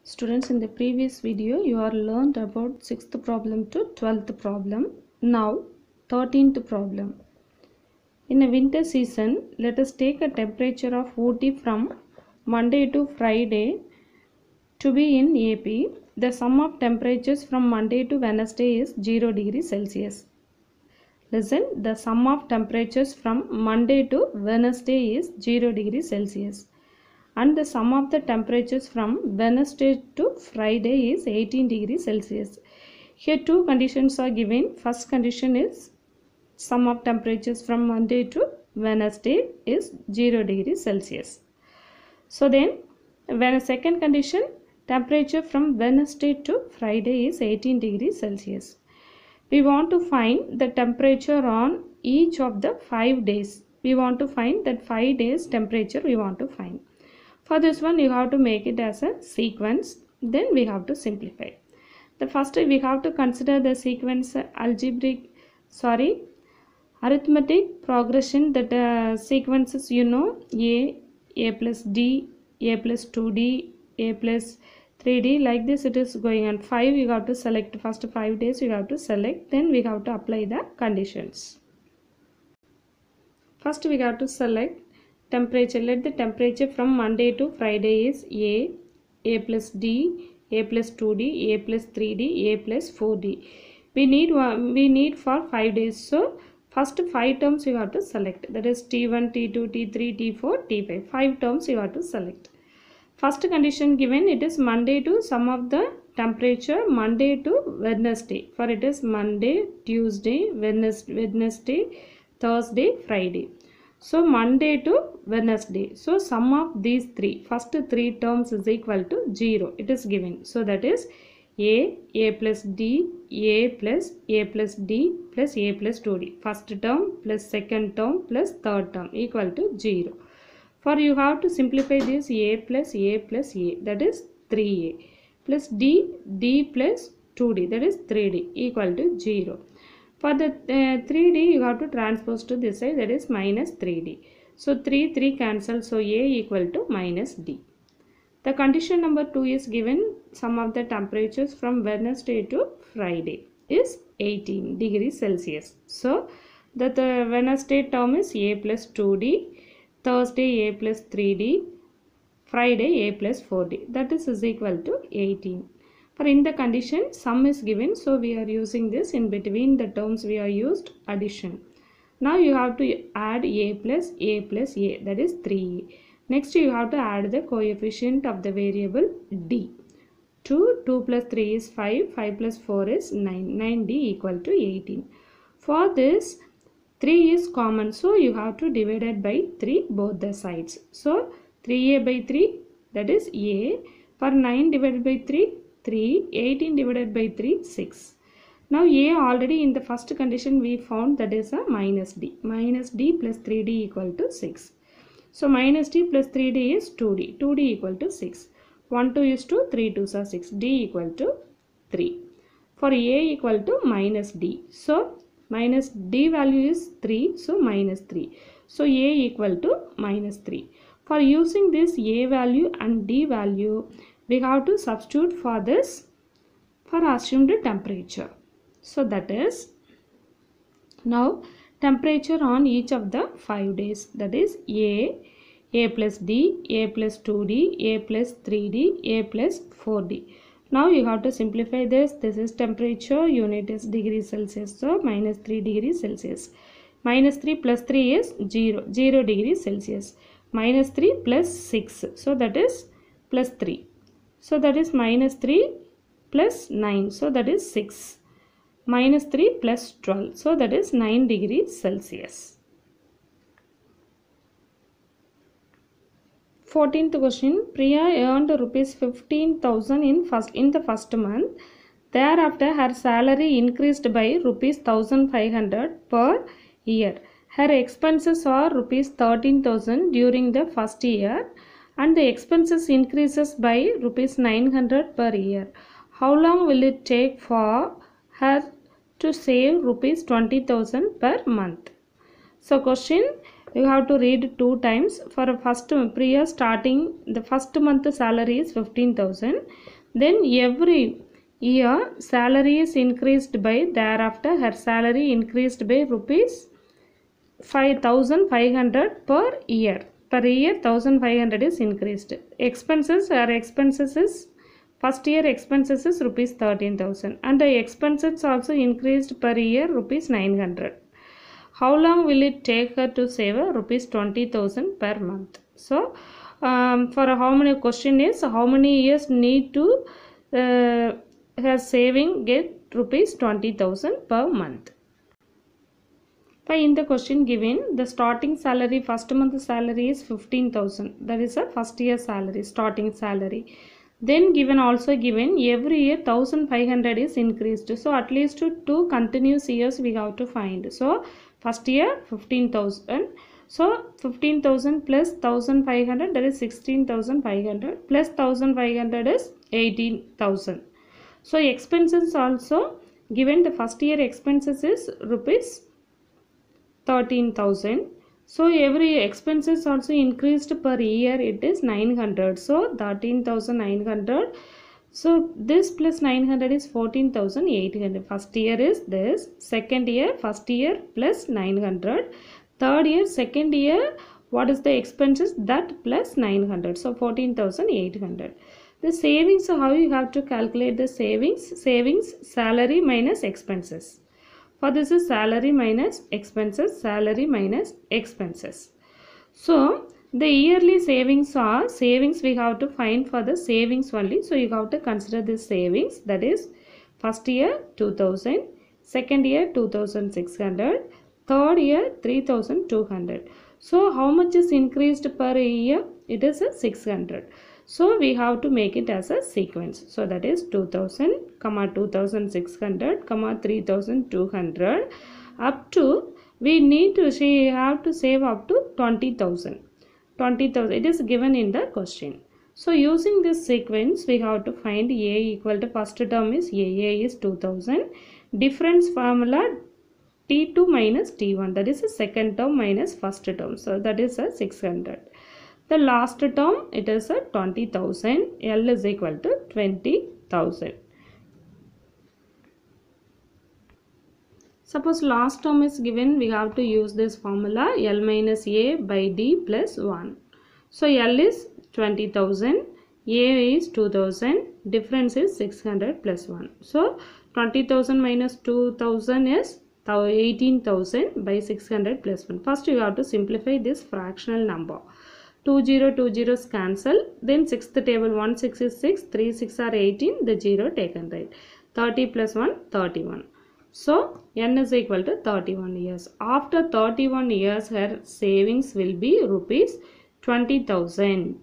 Students, in the previous video you are learned about 6th problem to 12th problem. Now 13th problem. In a winter season, let us take a temperature of Ooty from Monday to Friday to be in AP. The sum of temperatures from Monday to Wednesday is 0 degrees Celsius. Listen, the sum of temperatures from Monday to Wednesday is 0 degrees Celsius. And the sum of the temperatures from Wednesday to Friday is 18 degrees Celsius. Here two conditions are given. First condition is sum of temperatures from Monday to Wednesday is 0 degrees Celsius. So then when a second condition, temperature from Wednesday to Friday is 18 degrees Celsius. We want to find the temperature on each of the 5 days. We want to find that 5 days temperature we want to find. For this one you have to make it as a sequence, then we have to simplify. The first we have to consider the sequence arithmetic progression, that sequences A plus D, A plus 2D, A plus 3D, like this it is going on. 5 you have to select, first 5 days you have to select, then we have to apply the conditions. First we have to select temperature. Let the temperature from Monday to Friday is A plus D, A plus 2D, A plus 3D, A plus 4D. We need for 5 days. So first 5 terms you have to select. That is T1, T2, T3, T4, T5. 5 terms you have to select. First condition given, it is Monday to sum of the temperature Monday to Wednesday. For it is Monday, Tuesday, Wednesday, Thursday, Friday. So Monday to Wednesday. So sum of these first 3 terms is equal to 0. It is given. So that is A plus D, A plus D plus A plus 2D. First term plus second term plus third term equal to 0. For you have to simplify this A plus A, that is 3A, plus D plus 2D, that is 3D equal to 0. For the 3D you have to transpose to this side, that is minus 3D. So 3 cancel, so A equal to minus D. The condition number 2 is given, sum of the temperatures from Wednesday to Friday is 18 degrees Celsius. So the Wednesday term is A plus 2D, Thursday A plus 3D, Friday A plus 4D, that is equal to 18. For in the condition sum is given, so we are using this. In between the terms we are used addition. Now you have to add A, that is 3A. Next you have to add the coefficient of the variable D. 2 plus 3 is 5, 5 plus 4 is 9, 9D equal to 18. For this 3 is common, so you have to divide it by 3 both the sides. So 3A by 3, that is A. For 9 divided by 3, 3, 18 divided by 3, 6. Now A already in the first condition we found, that is a minus D. Minus D plus 3D equal to 6. So minus D plus 3D is 2D. 2D equal to 6. 1 2 is 2, 3 2s are 6. D equal to 3. For A equal to minus D. So minus D value is 3. So minus 3. So A equal to minus 3. For using this A value and D value, we have to substitute for this for assumed temperature. So that is, now temperature on each of the 5 days, that is A plus D, A plus 2D, A plus 3D, A plus 4D. Now you have to simplify this. This is temperature, unit is degrees Celsius, so minus 3 degrees Celsius. Minus 3 plus 3 is 0, 0 degrees Celsius. Minus 3 plus 6, so that is plus 3. So that is minus 3 plus 9, so that is 6. Minus 3 plus 12, so that is 9 degrees Celsius. 14th question. Priya earned rupees 15,000 in the first month. Thereafter her salary increased by rupees 1,500 per year. Her expenses are rupees 13,000 during the first year and the expenses increases by rupees 900 per year. How long will it take for her to save rupees 20,000 per month? So question, you have to read 2 times. For a first prior starting, the first month salary is 15,000. Then every year salary is increased by, thereafter her salary increased by rupees 5,500 per year. Per year 1,500 is increased. Expenses, her expenses is, first year expenses is rupees 13,000 and the expenses also increased per year rupees 900. How long will it take her to save rupees 20,000 per month? So for how many, question is how many years need to her saving get rupees 20,000 per month. In the question given, the starting salary, first month salary is 15,000. That is a first year salary, starting salary. Then given, also given every year 1,500 is increased. So at least 2 continuous years we have to find. So first year 15,000. So 15,000 plus 1,500, that is 16,500, plus 1,500 is 18,000. So expenses also given, the first year expenses is rupees 13,000. So every expenses also increased per year, it is 900. So 13,900. So this plus 900 is 14,800. First year is this, second year first year plus 900, third year second year what is the expenses, that plus 900. So 14,800. The savings, how you have to calculate the savings? Savings, salary minus expenses. For this is salary minus expenses, salary minus expenses. So the yearly savings are, savings we have to find for the savings only. So you have to consider this savings, that is first year 2,000, second year 2,600, third year 3,200. So how much is increased per year? It is a 600. So we have to make it as a sequence. So that is 2,000, 2,600, 3,200 up to, we need to, she have to save up to 20,000. 20,000 it is given in the question. So using this sequence we have to find A equal to, first term is A is 2,000. Difference formula T2 minus T1, that is the second term minus first term. So that is a 600. The last term, it is a 20,000. L is equal to 20,000. Suppose last term is given, we have to use this formula L minus A by D plus 1. So L is 20,000, A is 2,000, difference is 600 plus 1. So 20,000 minus 2,000 is 18,000 by 600 plus 1. First you have to simplify this fractional number. 2 zeros cancel, then 6th table, 1 6 is 6, 3 6 are 18, the 0 taken, right. 30 plus 1, 31. So N is equal to 31 years. After 31 years her savings will be rupees 20,000.